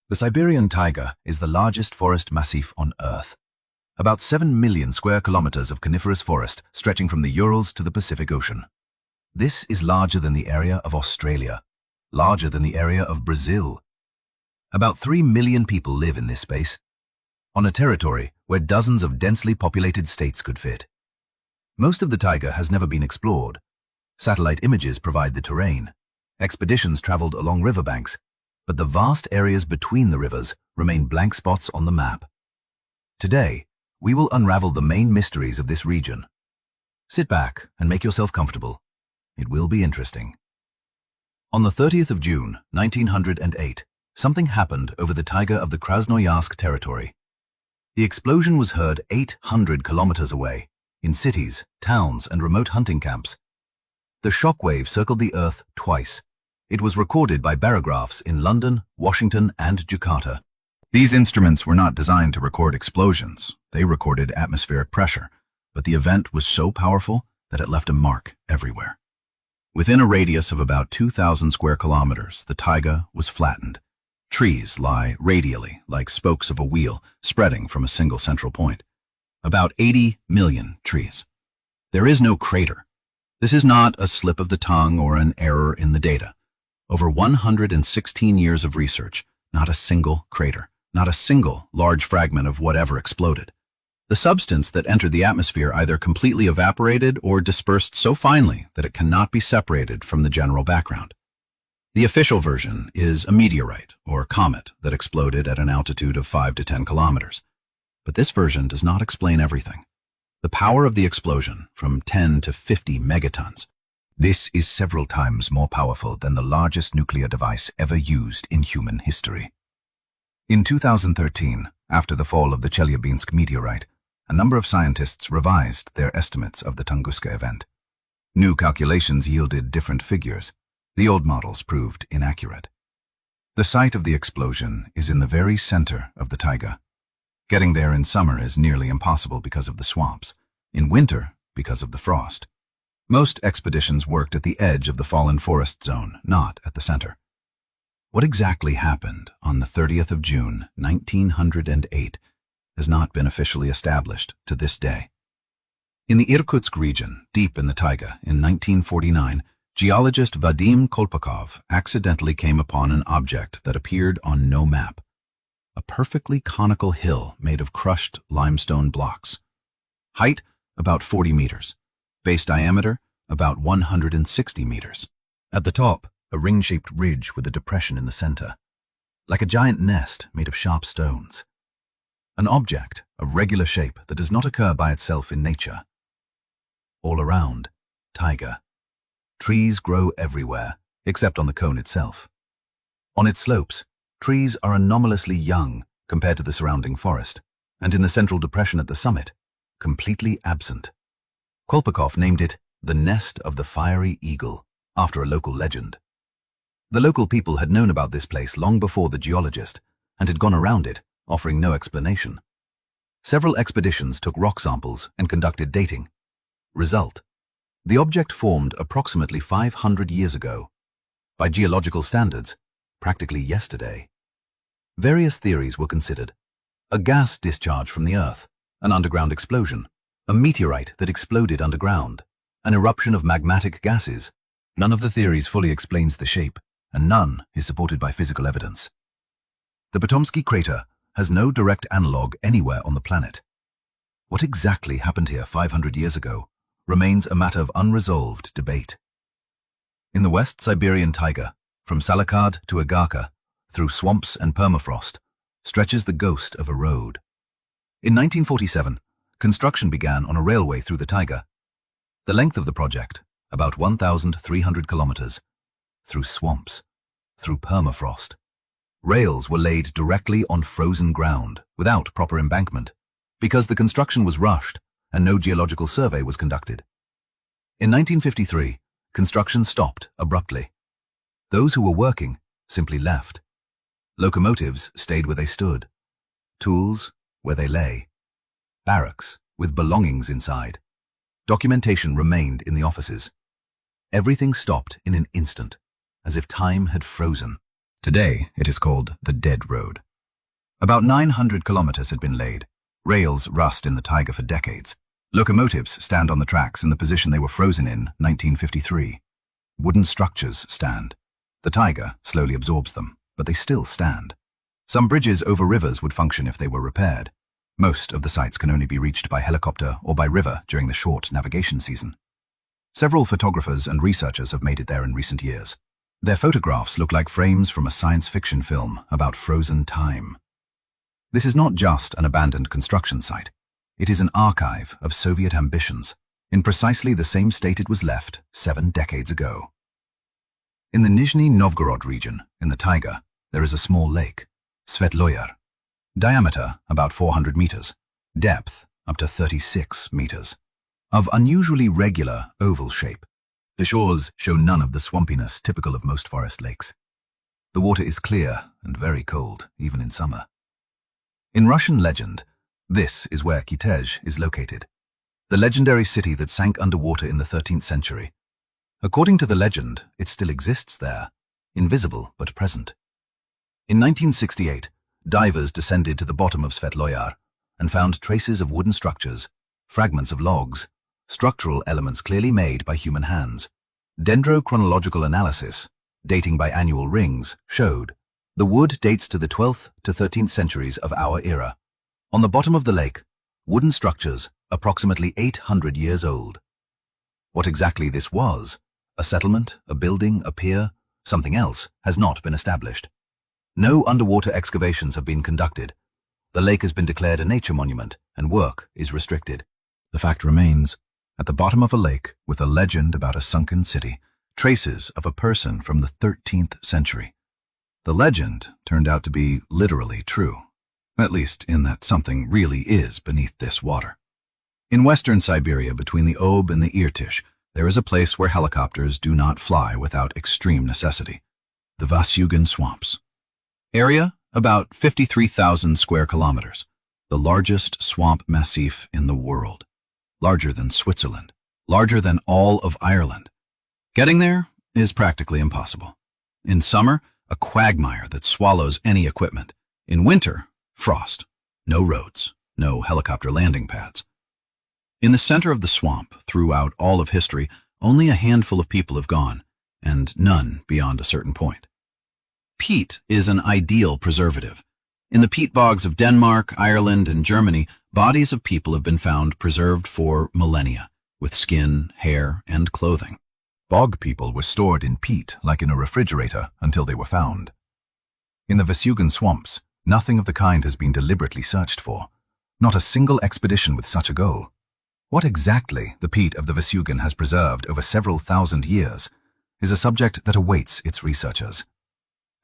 The Siberian taiga is the largest forest massif on Earth. About 7 million square kilometers of coniferous forest stretching from the Urals to the Pacific Ocean. This is larger than the area of Australia, larger than the area of Brazil. About 3 million people live in this space, on a territory where dozens of densely populated states could fit. Most of the taiga has never been explored. Satellite images provide the terrain. Expeditions traveled along riverbanks, but the vast areas between the rivers remain blank spots on the map. Today, we will unravel the main mysteries of this region. Sit back and make yourself comfortable. It will be interesting. On the 30th of June, 1908, something happened over the taiga of the Krasnoyarsk territory. The explosion was heard 800 kilometers away, in cities, towns, and remote hunting camps. The shockwave circled the Earth twice. It was recorded by barographs in London, Washington, and Jakarta. These instruments were not designed to record explosions. They recorded atmospheric pressure, but the event was so powerful that it left a mark everywhere. Within a radius of about 2,000 square kilometers, the taiga was flattened. Trees lie radially, like spokes of a wheel, spreading from a single central point. About 80 million trees. There is no crater. This is not a slip of the tongue or an error in the data. Over 116 years of research, not a single crater, not a single large fragment of whatever exploded. The substance that entered the atmosphere either completely evaporated or dispersed so finely that it cannot be separated from the general background. The official version is a meteorite or comet that exploded at an altitude of 5 to 10 kilometers. But this version does not explain everything. The power of the explosion, from 10 to 50 megatons. This is several times more powerful than the largest nuclear device ever used in human history. In 2013, after the fall of the Chelyabinsk meteorite, a number of scientists revised their estimates of the Tunguska event. New calculations yielded different figures. The old models proved inaccurate. The site of the explosion is in the very center of the taiga. Getting there in summer is nearly impossible because of the swamps. In winter, because of the frost. Most expeditions worked at the edge of the fallen forest zone, not at the center. What exactly happened on the 30th of June, 1908, has not been officially established to this day. In the Irkutsk region, deep in the taiga, in 1949, geologist Vadim Kolpakov accidentally came upon an object that appeared on no map. A perfectly conical hill made of crushed limestone blocks. Height, about 40 meters. Base diameter, about 160 meters. At the top, a ring-shaped ridge with a depression in the center, like a giant nest made of sharp stones. An object of regular shape that does not occur by itself in nature. All around, taiga. Trees grow everywhere, except on the cone itself. On its slopes, trees are anomalously young compared to the surrounding forest, and in the central depression at the summit, completely absent. Kolpakov named it the Nest of the Fiery Eagle, after a local legend. The local people had known about this place long before the geologist, and had gone around it, offering no explanation. Several expeditions took rock samples and conducted dating. Result: the object formed approximately 500 years ago. By geological standards, practically yesterday. Various theories were considered. A gas discharge from the Earth, an underground explosion, a meteorite that exploded underground, an eruption of magmatic gases. None of the theories fully explains the shape, and none is supported by physical evidence. The Potomsky crater has no direct analogue anywhere on the planet. What exactly happened here 500 years ago remains a matter of unresolved debate. In the West Siberian taiga, from Salakard to Agarka, through swamps and permafrost, stretches the ghost of a road. In 1947, construction began on a railway through the taiga. The length of the project, about 1,300 kilometers, through swamps, through permafrost. Rails were laid directly on frozen ground, without proper embankment, because the construction was rushed and no geological survey was conducted. In 1953, construction stopped abruptly. Those who were working simply left. Locomotives stayed where they stood. Tools where they lay. Barracks with belongings inside. Documentation remained in the offices. Everything stopped in an instant, as if time had frozen. Today, it is called the Dead Road. About 900 kilometers had been laid. Rails rust in the taiga for decades. Locomotives stand on the tracks in the position they were frozen in 1953. Wooden structures stand. The taiga slowly absorbs them, but they still stand. Some bridges over rivers would function if they were repaired. Most of the sites can only be reached by helicopter or by river during the short navigation season. Several photographers and researchers have made it there in recent years. Their photographs look like frames from a science fiction film about frozen time. This is not just an abandoned construction site. It is an archive of Soviet ambitions, in precisely the same state it was left 7 decades ago. In the Nizhny Novgorod region, in the taiga, there is a small lake, Svetloyar. Diameter about 400 meters, depth up to 36 meters. Of unusually regular oval shape. The shores show none of the swampiness typical of most forest lakes. The water is clear and very cold, even in summer. In Russian legend, this is where Kitezh is located, the legendary city that sank underwater in the 13th century. According to the legend, it still exists there, invisible but present. In 1968, divers descended to the bottom of Svetloyar and found traces of wooden structures, fragments of logs, structural elements clearly made by human hands. Dendrochronological analysis, dating by annual rings, showed the wood dates to the 12th to 13th centuries of our era. On the bottom of the lake, wooden structures approximately 800 years old. What exactly this was, a settlement, a building, a pier, something else, has not been established. No underwater excavations have been conducted. The lake has been declared a nature monument, and work is restricted. The fact remains, at the bottom of a lake with a legend about a sunken city, traces of a person from the 13th century. The legend turned out to be literally true, at least in that something really is beneath this water. In western Siberia, between the Ob and the Irtysh, there is a place where helicopters do not fly without extreme necessity, the Vasyugan swamps. Area, about 53,000 square kilometers, the largest swamp massif in the world. Larger than Switzerland, larger than all of Ireland. Getting there is practically impossible. In summer, a quagmire that swallows any equipment. In winter, frost, no roads, no helicopter landing pads. In the center of the swamp, throughout all of history, only a handful of people have gone, and none beyond a certain point. Peat is an ideal preservative. In the peat bogs of Denmark, Ireland, and Germany, bodies of people have been found preserved for millennia, with skin, hair, and clothing. Bog people were stored in peat like in a refrigerator until they were found. In the Vasyugan swamps, nothing of the kind has been deliberately searched for. Not a single expedition with such a goal. What exactly the peat of the Vasyugan has preserved over several thousand years is a subject that awaits its researchers.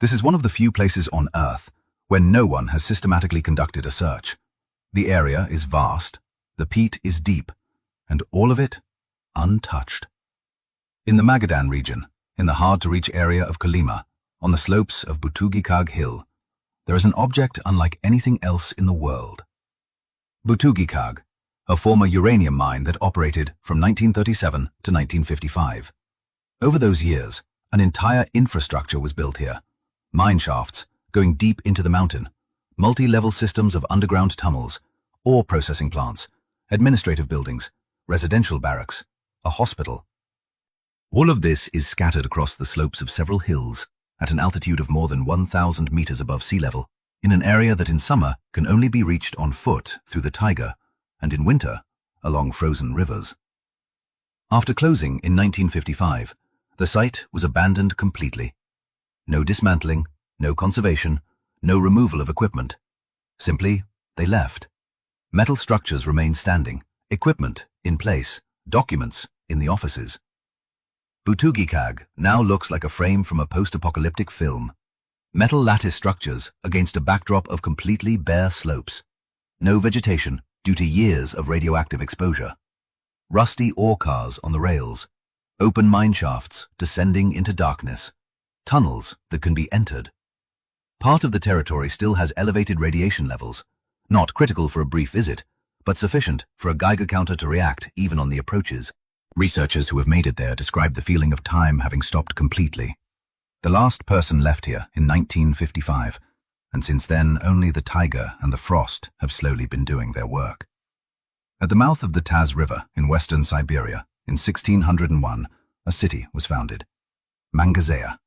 This is one of the few places on Earth where no one has systematically conducted a search. The area is vast, the peat is deep, and all of it untouched. In the Magadan region, in the hard-to-reach area of Kolyma, on the slopes of Butugikag Hill, there is an object unlike anything else in the world. Butugikag, a former uranium mine that operated from 1937 to 1955. Over those years, an entire infrastructure was built here. Mine shafts going deep into the mountain, multi-level systems of underground tunnels, ore processing plants, administrative buildings, residential barracks, a hospital. All of this is scattered across the slopes of several hills at an altitude of more than 1,000 meters above sea level, in an area that in summer can only be reached on foot through the taiga, and in winter along frozen rivers. After closing in 1955, the site was abandoned completely. No dismantling, no conservation, no removal of equipment. Simply, they left. Metal structures remained standing, equipment in place, documents in the offices. Butugikag now looks like a frame from a post-apocalyptic film. Metal lattice structures against a backdrop of completely bare slopes. No vegetation due to years of radioactive exposure. Rusty ore cars on the rails. Open mine shafts descending into darkness. Tunnels that can be entered. Part of the territory still has elevated radiation levels, not critical for a brief visit, but sufficient for a Geiger counter to react even on the approaches. Researchers who have made it there describe the feeling of time having stopped completely. The last person left here in 1955, and since then only the Taiga and the frost have slowly been doing their work. At the mouth of the Taz River in western Siberia, in 1601, a city was founded. Mangazaya,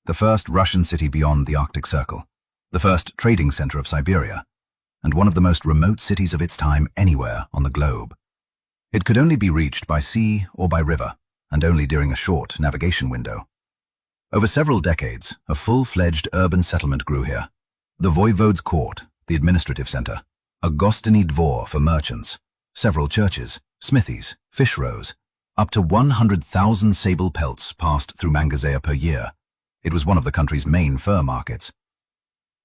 the first Russian city beyond the Arctic Circle, the first trading center of Siberia, and one of the most remote cities of its time anywhere on the globe. It could only be reached by sea or by river, and only during a short navigation window. Over several decades, a full-fledged urban settlement grew here. The voivode's court, the administrative center, a Gostiny Dvor for merchants, several churches, smithies, fish rows. Up to 100,000 sable pelts passed through Mangazaya per year. It was one of the country's main fur markets.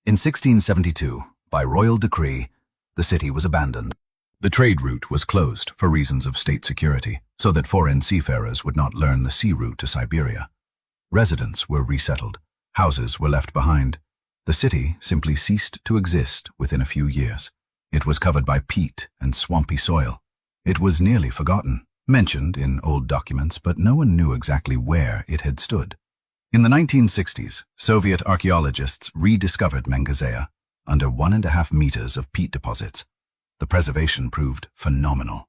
In 1672, by royal decree, the city was abandoned. The trade route was closed for reasons of state security, so that foreign seafarers would not learn the sea route to Siberia. Residents were resettled. Houses were left behind. The city simply ceased to exist within a few years. It was covered by peat and swampy soil. It was nearly forgotten, mentioned in old documents, but no one knew exactly where it had stood. In the 1960s, Soviet archaeologists rediscovered Mangazaya under 1.5 meters of peat deposits. The preservation proved phenomenal.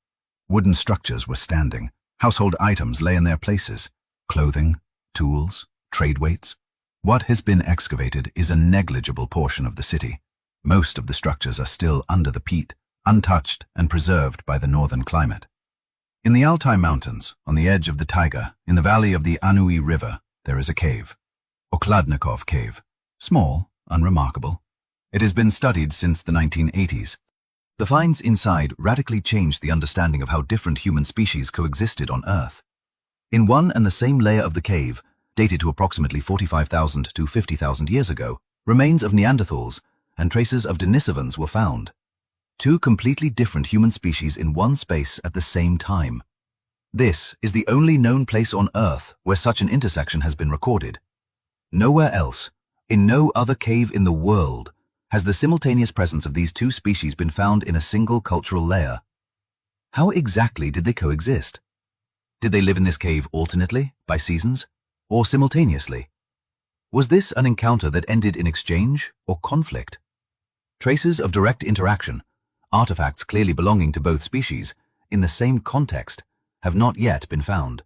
Wooden structures were standing. Household items lay in their places. Clothing, tools, trade weights. What has been excavated is a negligible portion of the city. Most of the structures are still under the peat, untouched and preserved by the northern climate. In the Altai Mountains, on the edge of the Taiga, in the valley of the Anui River, there is a cave. Okladnikov Cave. Small, unremarkable. It has been studied since the 1980s. The finds inside radically changed the understanding of how different human species coexisted on Earth. In one and the same layer of the cave, dated to approximately 45,000 to 50,000 years ago, remains of Neanderthals and traces of Denisovans were found. Two completely different human species in one space at the same time. This is the only known place on Earth where such an intersection has been recorded. Nowhere else, in no other cave in the world, has the simultaneous presence of these two species been found in a single cultural layer. How exactly did they coexist? Did they live in this cave alternately, by seasons, or simultaneously? Was this an encounter that ended in exchange or conflict? Traces of direct interaction, artifacts clearly belonging to both species, in the same context, have not yet been found.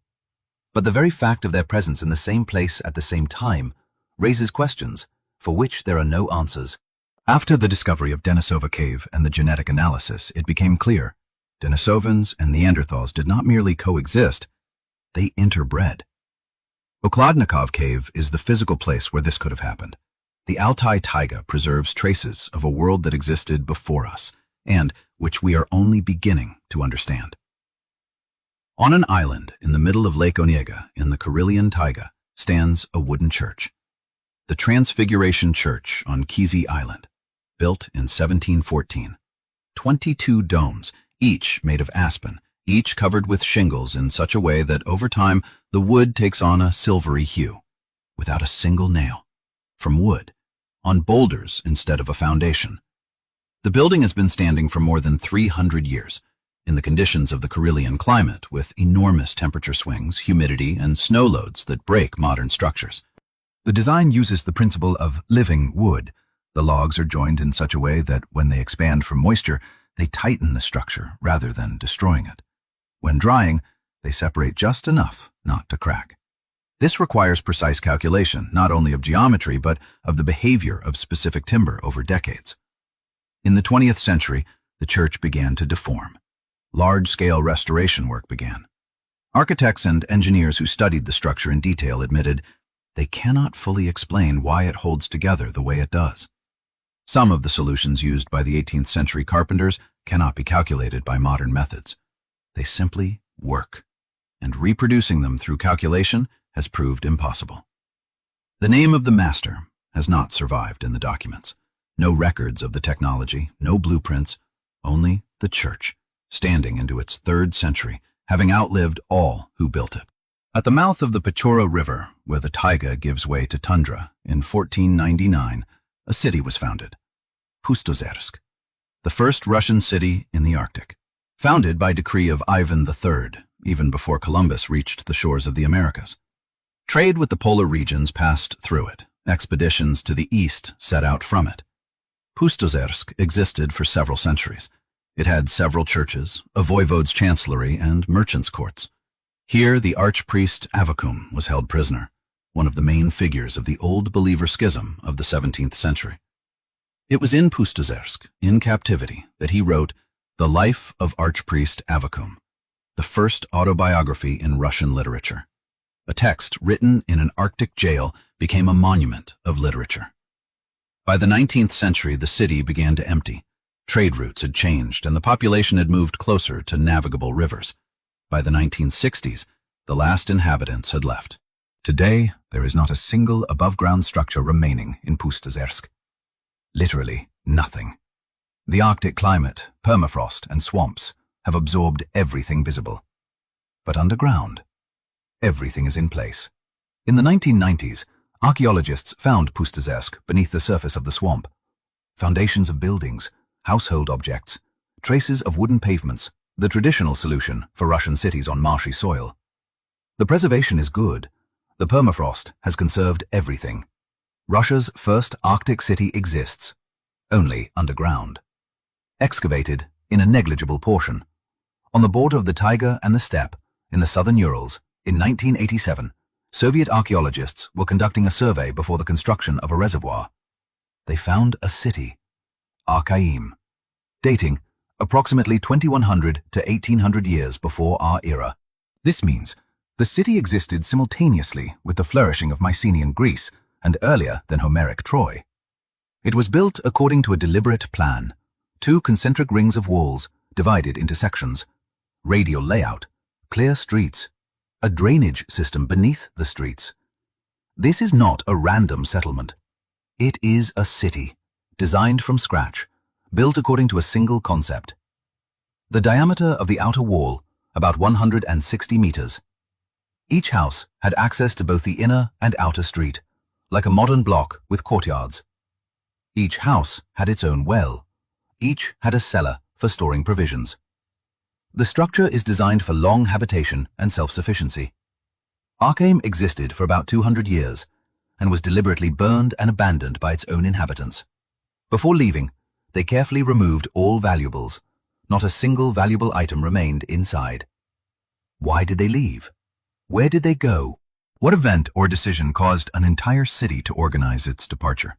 But the very fact of their presence in the same place at the same time raises questions for which there are no answers. After the discovery of Denisova Cave and the genetic analysis, it became clear Denisovans and Neanderthals did not merely coexist, they interbred. Okladnikov Cave is the physical place where this could have happened. The Altai Taiga preserves traces of a world that existed before us, and which we are only beginning to understand. On an island in the middle of Lake Onega in the Siberian Taiga stands a wooden church. The Transfiguration Church on Kizi Island, built in 1714. 22 domes, each made of aspen, each covered with shingles in such a way that over time the wood takes on a silvery hue, without a single nail, from wood, on boulders instead of a foundation. The building has been standing for more than 300 years, in the conditions of the Karelian climate, with enormous temperature swings, humidity, and snow loads that break modern structures. The design uses the principle of living wood. The logs are joined in such a way that when they expand from moisture, they tighten the structure rather than destroying it. When drying, they separate just enough not to crack. This requires precise calculation, not only of geometry, but of the behavior of specific timber over decades. In the 20th century, the church began to deform. Large-scale restoration work began. Architects and engineers who studied the structure in detail admitted they cannot fully explain why it holds together the way it does. Some of the solutions used by the 18th century carpenters cannot be calculated by modern methods. They simply work, and reproducing them through calculation has proved impossible. The name of the master has not survived in the documents. No records of the technology, no blueprints, only the church, standing into its 3rd century, having outlived all who built it. At the mouth of the Pechora River, where the taiga gives way to tundra, in 1499, a city was founded, Pustozersk, the first Russian city in the Arctic, founded by decree of Ivan III, even before Columbus reached the shores of the Americas. Trade with the polar regions passed through it. Expeditions to the east set out from it. Pustozersk existed for several centuries. It had several churches, a voivode's chancellery, and merchants' courts. Here, the archpriest Avakum was held prisoner, one of the main figures of the Old Believer schism of the 17th century. It was in Pustozersk, in captivity, that he wrote The Life of Archpriest Avakum, the first autobiography in Russian literature. A text written in an Arctic jail became a monument of literature. By the 19th century, the city began to empty. Trade routes had changed, and the population had moved closer to navigable rivers. By the 1960s, the last inhabitants had left. Today, there is not a single above-ground structure remaining in Pustozersk. Literally nothing. The Arctic climate, permafrost, and swamps have absorbed everything visible. But underground, everything is in place. In the 1990s, archaeologists found Pustozersk beneath the surface of the swamp. Foundations of buildings, household objects, traces of wooden pavements, the traditional solution for Russian cities on marshy soil. The preservation is good. The permafrost has conserved everything. Russia's first Arctic city exists, only underground. Excavated in a negligible portion. On the border of the Taiga and the steppe, in the southern Urals, in 1987, Soviet archaeologists were conducting a survey before the construction of a reservoir. They found a city, Archaim, dating approximately 2100 to 1800 years before our era. This means the city existed simultaneously with the flourishing of Mycenaean Greece and earlier than Homeric Troy. It was built according to a deliberate plan, 2 concentric rings of walls divided into sections, radial layout, clear streets, a drainage system beneath the streets. This is not a random settlement. It is a city, designed from scratch, built according to a single concept. The diameter of the outer wall, about 160 meters. Each house had access to both the inner and outer street, like a modern block with courtyards. Each house had its own well. Each had a cellar for storing provisions. The structure is designed for long habitation and self-sufficiency. Archaim existed for about 200 years and was deliberately burned and abandoned by its own inhabitants. Before leaving, they carefully removed all valuables. Not a single valuable item remained inside. Why did they leave? Where did they go? What event or decision caused an entire city to organize its departure?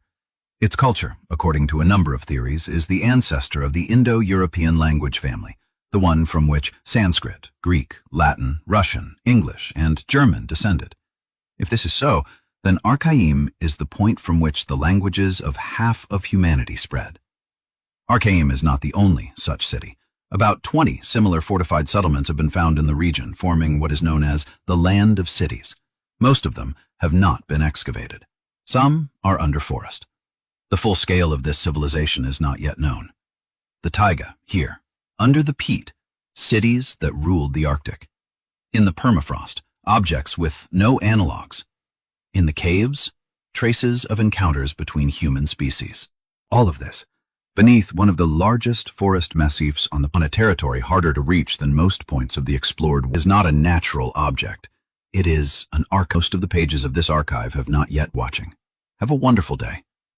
Its culture, according to a number of theories, is the ancestor of the Indo-European language family, the one from which Sanskrit, Greek, Latin, Russian, English, and German descended. If this is so, then Archaim is the point from which the languages of half of humanity spread. Archaim is not the only such city. About 20 similar fortified settlements have been found in the region, forming what is known as the Land of Cities. Most of them have not been excavated. Some are under forest. The full scale of this civilization is not yet known. The taiga, here, under the peat, cities that ruled the Arctic. In the permafrost, objects with no analogues. In the caves, traces of encounters between human species. All of this beneath one of the largest forest massifs on a territory harder to reach than most points of the explored is not a natural object. It is an archive. Most of the pages of this archive have not yet watching. Have a wonderful day.